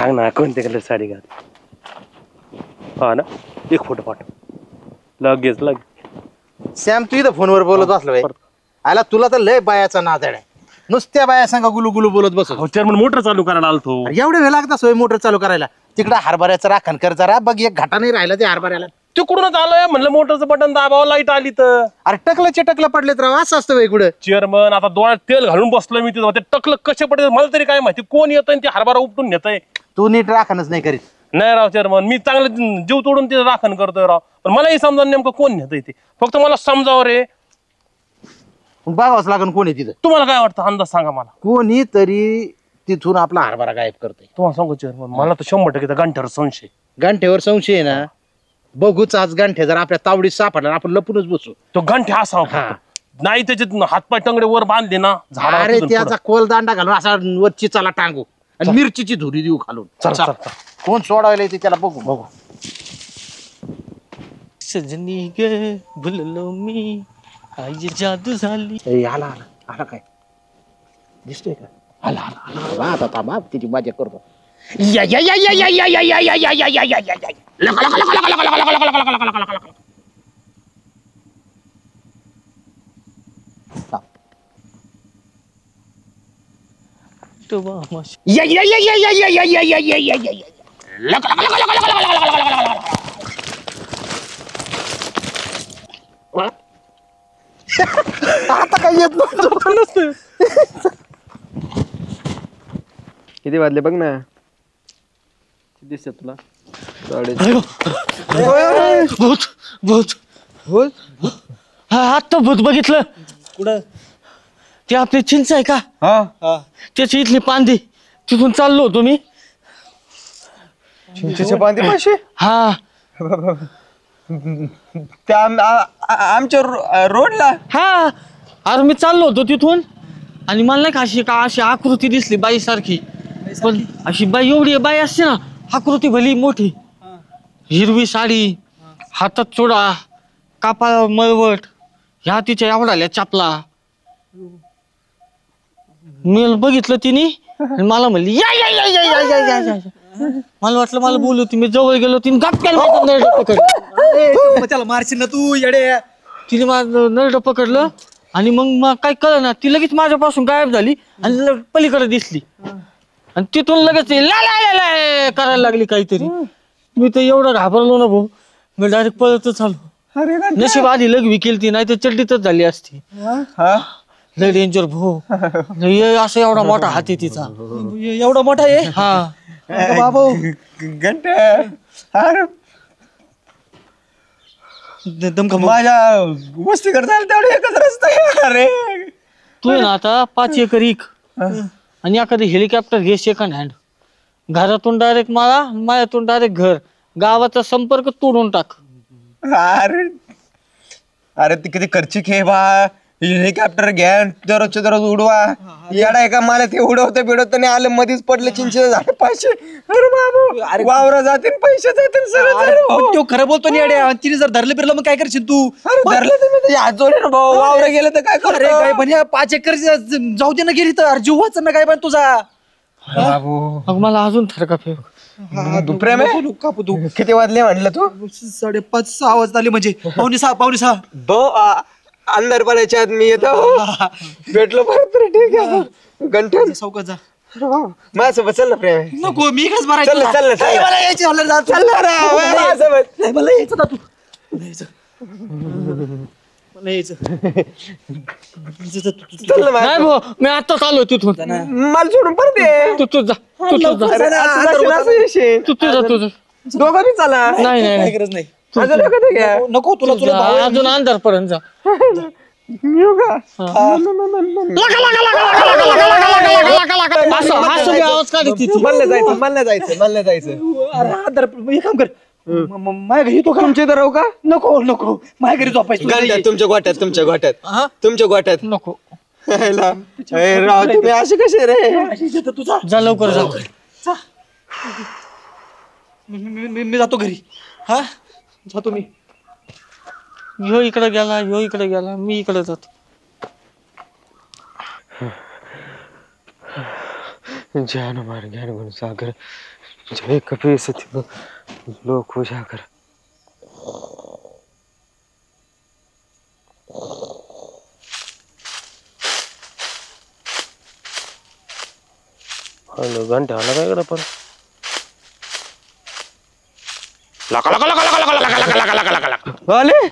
सांग ना कोणत्या कलर साडी घाल. हा ना एक फोटो पाठव लगेच सॅम तू इथं फोनवर बोलत बसलो आला तुला तर लय बायाचा नाद आहे नुसत्या बाया सांगा गुलू गुलू बोलत बसतो. चेअरमन मोटर चालू करायला आलतो. एवढे वेळ लागता सोय मोटर चालू करायला तिकडे हरभऱ्याचं राखण कर जरा बघ एक घाटा नाही राहिला ते हरभऱ्याला. तिकडूनच आलोय म्हणलं मोटरचं बटन दाबावं लाईट आली तर. अरे टकलं चिटकलं पडलेत राव असं असतं इकडं. चेअरमन आता डोळ्यात तेल घालून बसलोय मी तिथं ते टकलं कसे पडले मला तरी काय माहिती कोण येतंय ते हरभरा उपटून नेतंय. तू नीट राखणच नाही करीत. नाही राव चेअरमन मी चांगलं जीव तोडून तिथं राखण करतोय राव पण मलाही समजा नेमकं कोण नेतंय ते फक्त मला समजावं रे. बघावंच लागेल कोणी तिथं. तुम्हाला काय वाटतं अंदाज सांगा मला. कोणी तरी तिथून आपला हरभरा गायब करतोय. तुम्हाला सांगू चेअरमन मला तर 100% गांठ्यावर संशय. गांठ्यावर संशय आहे ना बघूच आज गांठ्या जर आपल्या तावडीत सापडला आपण लपूनच बसू. तो गांठ्या असावा नाही त्याचे हातपाय टंगडे वर बांधले ना अरे त्याचा कोल दांडा घालून असा वर चिचाला टांगू आणि मिरचीची धुरी देऊ खालून. कोण सोडायला येते त्याला बघू. सजनी गे भुललो मी आई जादू झाली. आला काय दिसतोय का. आला आता थांबा तिची मजा करतो. आता काय येत नसतं. किती वाजले बघ ना दिसत तुला. भूत भूत भूत आत्ता भूत बघितलं. कुठं ते आपली चिंच आहे का त्याची इथली पांदी तिथून चाललो होतो मी. चिंचेच्या पांदी पाशी. हा त्या आमच्या रोडला. हा अरे मी चाललो होतो तिथून आणि मला नाही का अशी आकृती दिसली बाई सारखी पण अशी बाई एवढी बाई असते ना आकृती भली मोठी हिरवी साडी हातात चोडा कापा मळवट ह्या तिच्या एवढाल्या चापला. मी बघितलं तिने मला म्हणली या या या या या या या या. मला वाटलं मला बोलू मी जवळ गेलो तिने गप्प्याला त्याला मारशील ना तू येडे. तिने माझं नरड पकडलं आणि मग काय कळलं ना ती लगेच माझ्यापासून गायब झाली आणि पलीकडे दिसली आणि तिथून लगेच ला ला ला करायला लागली काहीतरी. मी तर एवढं घाबरलो ना भाऊ मी डायरेक्ट पळतच आलो. नशीब आधी लघवी केली ती नाही तर चड्डीतच झाली असती. लय डेंजर भाऊ असं एवढा मोठा हात आहे तिचा. एवढा मोठा आहे. हा बाबू घंटा माझ्या वस्तीकडे जायला तेवढं एकच रस्ता आहे. अरे तू आहे ना आता 5 एकर इक आणि एखादी हेलिकॉप्टर घे सेकंड हँड. घरातून डायरेक्ट मला माझ्यातून डायरेक्ट घर गावाचा संपर्क तोडून टाक. अरे ती किती खर्चिक आहे बा. हेलिकॉप्टर घ्या दररोजच्या दररोज उडवा येडा आहे का. मला ते उडवतं बिडवतं नाही आलं मध्येच पडलं चिंचे झाले पैसे. अरे बाबू वावरा जातील पैसे जातील सगळं. तो खरं बोलतो नाही अड्या तिने जर धरलं फिरलं मग काय करशील तू. धरलं तुम्ही हात जोडे ना भाऊ वावरा गेलं तर काय अरे काय पण 5 एकर जाऊ दे ना गेली तर जीवाच ना काय पण तुझा. बाबू मग मला अजून थरका फेक. प्रेम आहे कापू तू. किती वाजले म्हटलं तू. 5:30-6 वाजता आली म्हणजे पावणे सहा. अंदर पडायच्या आत मी येतो भेटलो परत तरी ठीक आहे. घंटा सावकाश जा. माझ्यासोबत चल ना प्रेम आहे. नको मी इकडेच भरायचं. चल ना चल ना मला यायचं मला यायचं ना तू मला यायचं. चल ना नाही भाऊ मी आता चालू तिथून. मला सोडून परत ये. तू जा तू जा तुझं दोघं बी चला. नाही नाही गरज नाही. नको तुला तुला अजून अंधार पर्यंत जा. आवाज काढते मला जायचं हे काम कर माझ्या घरी तो तुमच्या इथं राहू का. नको नको माझ्या घरी झोपायचं. तुमच्या गोट्यात नको राव तुम्ही असे कसे रे. तुझा जा लवकर जा. मी जातो घरी. हा जातो मी. ह्यो इकडे गेला मी इकडे जातो. ज्ञान मार ज्ञान गुण सागर जय कपी सत्य लोक उजागर. घंटे आला काय कडे पण आले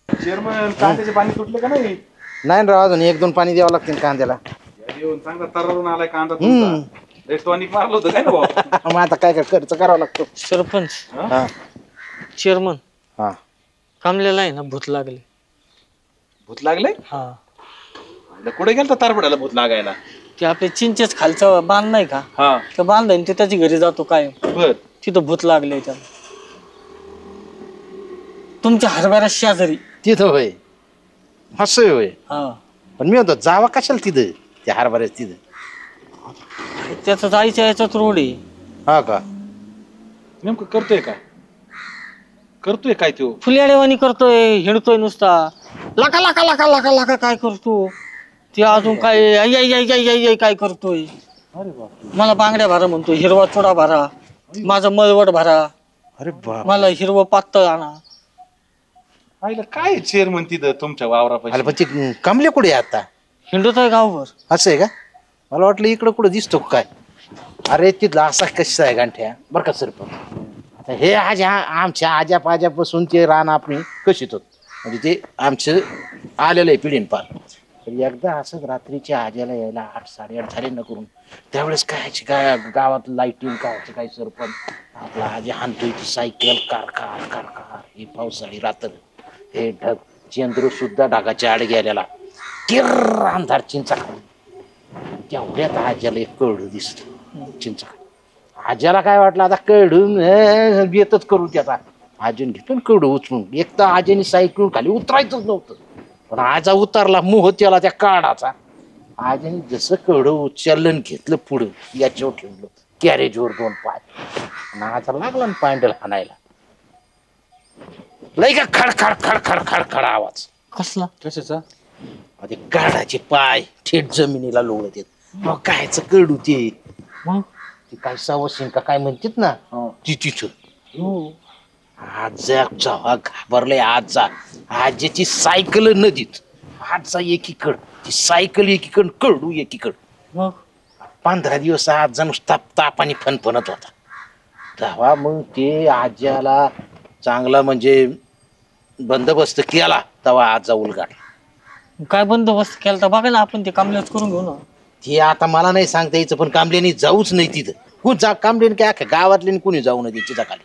चेअरमन कांद्याचे पाणी सुटले का नाही? नाही ना राव, अजून 1-2 पाणी द्यावं लागतील कांद्याला. येऊन चांगला तरारून आलाय कांदा तुमचा. टॉनिक मारलं होतं काय ना भाऊ? मग आता काय खर्च करावा लागतो. सरपंच हा चेअरमन हा. कामलेला आहे ना भूत लागले. भूत लागले? हा कुठे गेलता तारपडाला भूत लागायला? ते आपले चिंचेच खालचा बांध नाही का, हा ते बांध आहे ते त्याच्या घरी जातो काय, बर. तिथं भूत लागले त्याला. तुमच्या हरभऱ्या शेजारी. तिथं होय, असं होय. हा पण मी म्हणतो जावा कशाला तिथं, त्या हरभऱ्याच तिथं. त्याचा जायच्या याच्यात रोड आहे. हा का? नेमकं करतोय काय? करतोय काय तो? फुल्याडेवानी करतोय, हिंडतोय नुसता. लाका लाका लाका लाका लाका काय करतो ते, अजून काय आई आई आई आई आई आई काय करतोय. मला बांगड्या भरा म्हणतो, हिरवा चोडा भरा, माझा मळवट भरा, अरे बाप. मला हिरवं पातळ आणा. आईला काय चेअरमन तिथं तुमच्या वावरापाशी? अरे पण ते कमले कुठे आहे आता? हिंडतोय गावभर. असं आहे का? मला वाटलं इकडं कुठं दिसतो काय. अरे तिथला असा कसा आहे गांठ्या बरं का सरपंच. आता हे आमच्या आज्या पाज्यापासून ते रान आपण कशीत होत, म्हणजे ते आमचं आलेलं आहे पिढीन पार. तर एकदा असंच रात्रीच्या आज्याला यायला 8-8:30 झाले न करून, त्यावेळेस काय गावात लाईटिंग काय काय सरपंच आपला आजी हाणतोय ती सायकल कार कार कार. ही पावसाळी रात्र, हे ढग, चंद्र सुद्धा ढगाच्या आड गेलेला, किर्र अंधार चिंचा खाली. तेवढ्यात आज्याला एक कळडू दिसत चिंचा खाली. आज्याला काय वाटलं आता कळडून येतच करून त्याचा. आजीने घेतून कळडू उचलून. एक तर आजीने सायकलून खाली उतरायचंच नव्हतं, पण आजा उतरला मोह त्याला त्या काढाचा. आजीने जसं कळडू उचललं घेतलं पुढं, याच्यावर ठेवलं कॅरेजवर 2 पाय. आणि आजा लागला ना पॅन्डल हाणायला. लय का खड खड खड खड खड खड आवाज. कसला? कशाचा? ते गाडाचे पाय थेट जमिनीला लोळत येत. मग कायच कळू ते, मग ती काय सावशीन का काय म्हणतात ना, ती तिथं. आज जेव्हा घाबरले आजीची सायकल नदीत, आजचा एकीकड ती सायकल एकीकड कळडू एकीकड. मग 15 दिवस आज नुसता तापाने फणफणत होता. तेव्हा मग ते आज्याला चांगला म्हणजे बंदोबस्त केला, तेव्हा आजा उलगाड. काय बंदोबस्त केला तर बघा ना, आपण ते कामल्याच करून घेऊ ना. ते आता मला नाही सांगता यायचं, पण कांबल्याने जाऊच नाही तिथं. कोण कांबल्याने काय अख्ख्या गावातले कोणी जाऊ नये तिच्या खाली.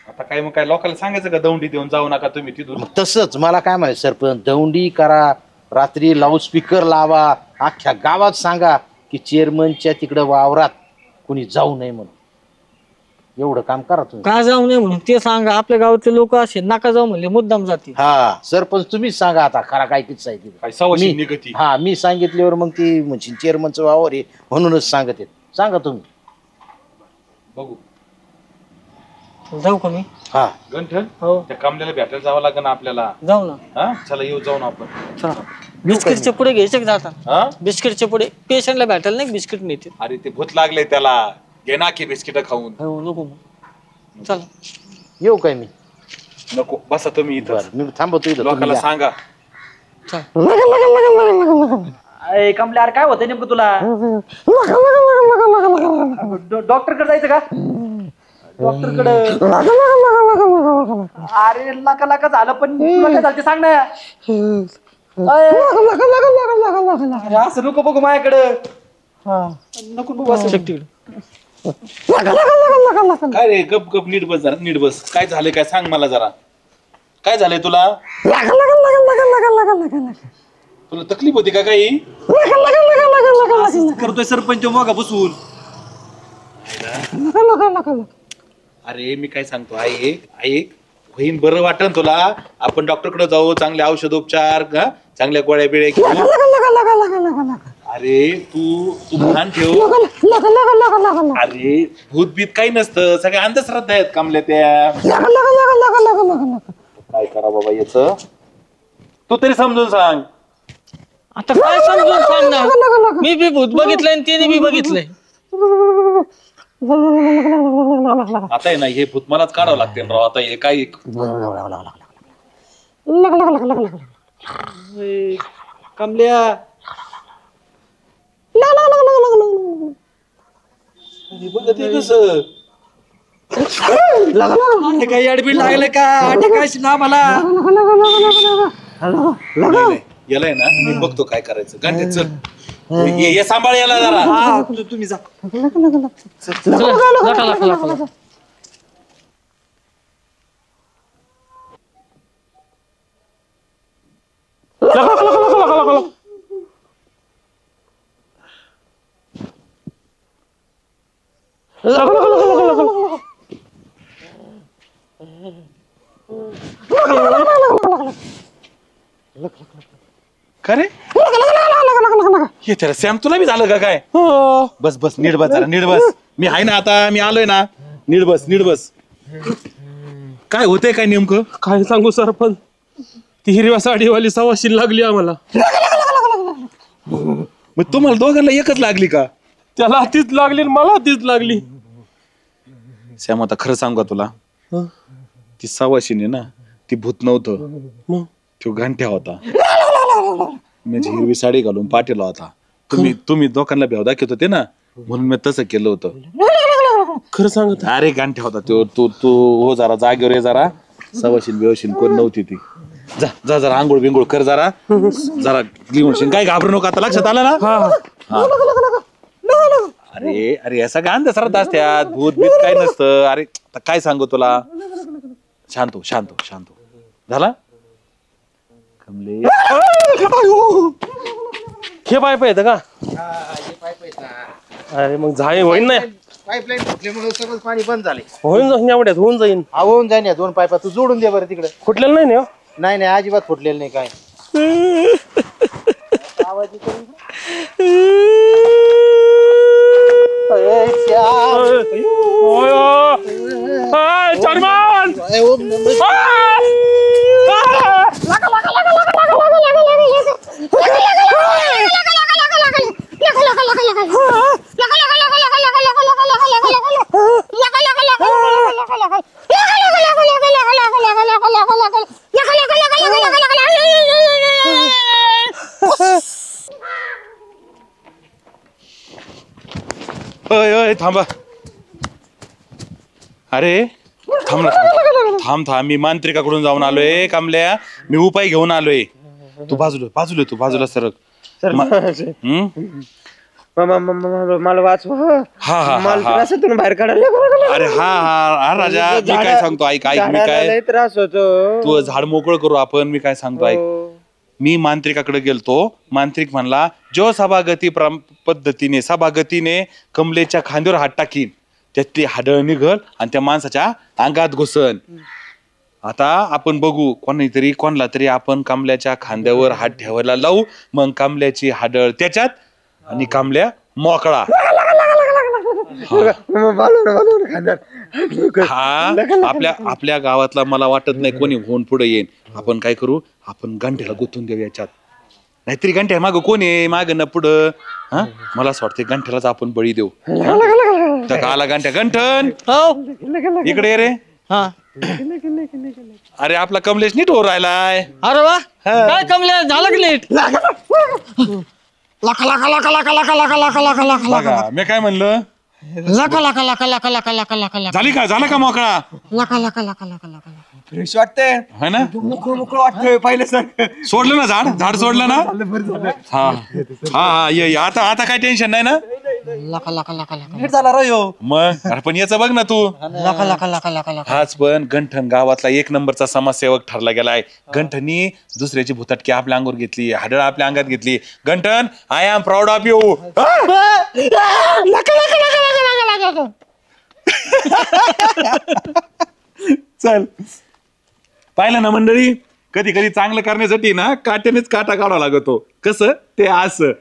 आता काय मग काय लोकांना सांगायचं का दौंडी देऊन जाऊ नका तुम्ही तिथून? मग तसंच मला काय माहिती सरपंच, दौंडी करा, रात्री लाऊडस्पीकर लावा, अख्ख्या गावात सांगा की चेअरमनच्या तिकडं वावरात कुणी जाऊ नये म्हणून. एवढं काम करा तुम्ही. का जाऊ नये म्हणून ते सांगा. आपल्या गावातले लोक असे नका जाऊ म्हणले मुद्दाम जातील. हा सरपंच तुम्हीच सांगा आता खरा काय किती आहे तिथं. काय सवाशी मी- निगती? हा मी सांगितल्यावर मग ती म्हणजे चेअरमनचं वावर आहे म्हणूनच सांगत आहेत. सांगा तुम्ही. बघू जाऊ का मी? हा गंठन, हो त्या कामल्याला भेटायला जावं लागेल ना आपल्याला. जाऊ ना. हा चला येऊ जाऊन आपण. चला. बिस्किटचे पुढे घ्यायचे का जाता? हा बिस्किटचे पुढे पेशंटला भेटायला नाही बिस्किट नेते. अरे ते भूत लागले त्याला, घे ना की बिस्किट खाऊन. हो नको मग. चला येऊ काय मी? नको बसा तुम्ही इथं. बरं मी थांबवतो इथं. लोकांना तुम्ही या. सांगा. कमल्यार काय होतं नेमकं तुला? डॉक्टर कडे जायचं का? डॉक्टर कडे? अरे लाका लाका झालं, पण तुला काय झालं ते सांग ना. अरे असं नको बघू माझ्याकडं. नको बघू असं. काय रे, गप गप नीट बस जरा, नीट बस. काय झालंय काय सांग मला जरा. काय झालंय तुला? तुला तकलीफ होती का काही? करतोय सरपंच मोगा बसून. अरे मी काय सांगतो, ऐक ऐक, होईन बरं वाटन तुला. आपण डॉक्टर कडे जाऊ, चांगले औषधोपचार, चांगल्या गोळ्या बिळ्या घेऊ. अरे तू भान ठेव. अरे भूत बीत काही नसतं, सगळ्या अंधश्रद्धा आहेत कामल्या त्या. काय करा बाबा याच. तू तरी समजून सांग. आता काय समजून सांगणार? मी बी भूत बघितलंय आणि तिने बी बघितलंय. आता आहे ना हे भूत मलाच काढावं लागते राव. आता हे काय कमल्या कसं काही ऍडमिट लागले का अटॅक ना मला. यालाय ना मी बघतो काय करायचं. घंटे चल ये सांभाळ याला जरा. तुम्ही जा. लका. खरे हे त्याला सॅम तुला बी झालं का काय? बस बस नीट बस जरा नीट बस. मी आहे ना आता मी आलोय ना. नीट बस. काय होतंय काय नेमकं? काय सांगू सरपंच, ती हिरव्या साडीवाली सवाशील लागली आम्हाला. मग तुम्हाला दोघांना एकच लागली का? त्याला तीच लागली आणि मला तीच लागली. सॅम आता खरं सांगू का तुला? ती सवाशीने ना ती भूत नव्हतं, तो घंट्या होता. म्हणजे हिरवी साडी घालून पाठीला होता. तुम्ही दोघांना भेव दाखवत होते ना, म्हणून मी तसं केलं होतं. खरं सांगत. अरे घंट्या होता तो. तू हो जरा जागेवर ये जरा. सवाशीन बिवशीन कोण नव्हती ती. जा जरा आंघोळ बिंघोळ कर जरा लिहून. काय घाबरू नको. आता लक्षात आलं ना? हा. अरे या सगळ्या अंधश्रद्धा असत्यात. भूत बीत काय नसतं. अरे आता काय सांगू तुला. शांत हो. झाला कमले. हे पाईप येतं का? अरे मग झाय होईन नाही. पाईपलाईन फुटल्यामुळे सगळं पाणी बंद झाले. होऊन जाईन एवढ्यात होऊन जाईन. होऊन जाईन या 2 पाईपा. तू जोडून दे बरं तिकडे. फुटलेलं नाही ना? नाही अजिबात फुटलेलं नाही काय. थांबा. अरे थांब. मी मांत्रिकाकडून जाऊन आलोय कमल्या. मी उपाय घेऊन आलोय. तू बाजूला सरक. मला वाचवा. हा त्रासातून बाहेर काढायला. अरे हा राजा मी काय सांगतो ऐक मी काय त्रास होतो. तू झाड मोकळ करू आपण. मी काय सांगतो ऐक. मी मांत्रिकाकडे गेलतो. मांत्रिक म्हणला जो सभागतीने कमलेच्या खांद्यावर हात टाकीन त्यातली हाडळ निघल आणि त्या माणसाच्या अंगात घुसन. आता आपण बघू कोणाला तरी आपण कमल्याच्या खांद्यावर हात ठेवायला लावू. मग कमल्याची हाडळ त्याच्यात आणि कमल्या मोकळा. हा आपल्या गावातला मला वाटत नाही कोणी होऊन पुढे येईन. आपण काय करू, आपण घंट्याला गुंतून देऊ याच्यात. नाहीतरी घंट्या माग कोण आहे माग न पुढं. हा मला असं वाटतं घंट्यालाच आपण बळी देऊ. आला घंट्या. गंठन इकडे ये रे. अरे आपला कमलेश नीट हो राहिलाय. अरे वा काय कमल्या झालं की नीट. मी काय म्हणलं झाला का मोकळा. फ्रेश वाटतंय है ना. मोकळं वाटतंय पहिल्यासारखं. सोडलं ना झाड सोडलं ना. हा ये आता काय टेन्शन नाही ना. नीट झाला राव. मग अरे पण याचं बघ ना तू. हाच पण गंठन गावातला 1 नंबरचा समाजसेवक ठरला गेलाय. गंठनी दुसऱ्याची भुताटकी आपल्या अंगावर घेतली, हाडळ आपल्या अंगात घेतली. गंठन I am proud of you. चल पाहिलं ना मंडळी, कधी कधी चांगलं करण्यासाठी ना काट्यानेच काटा काढावा लागतो. कसं ते असं.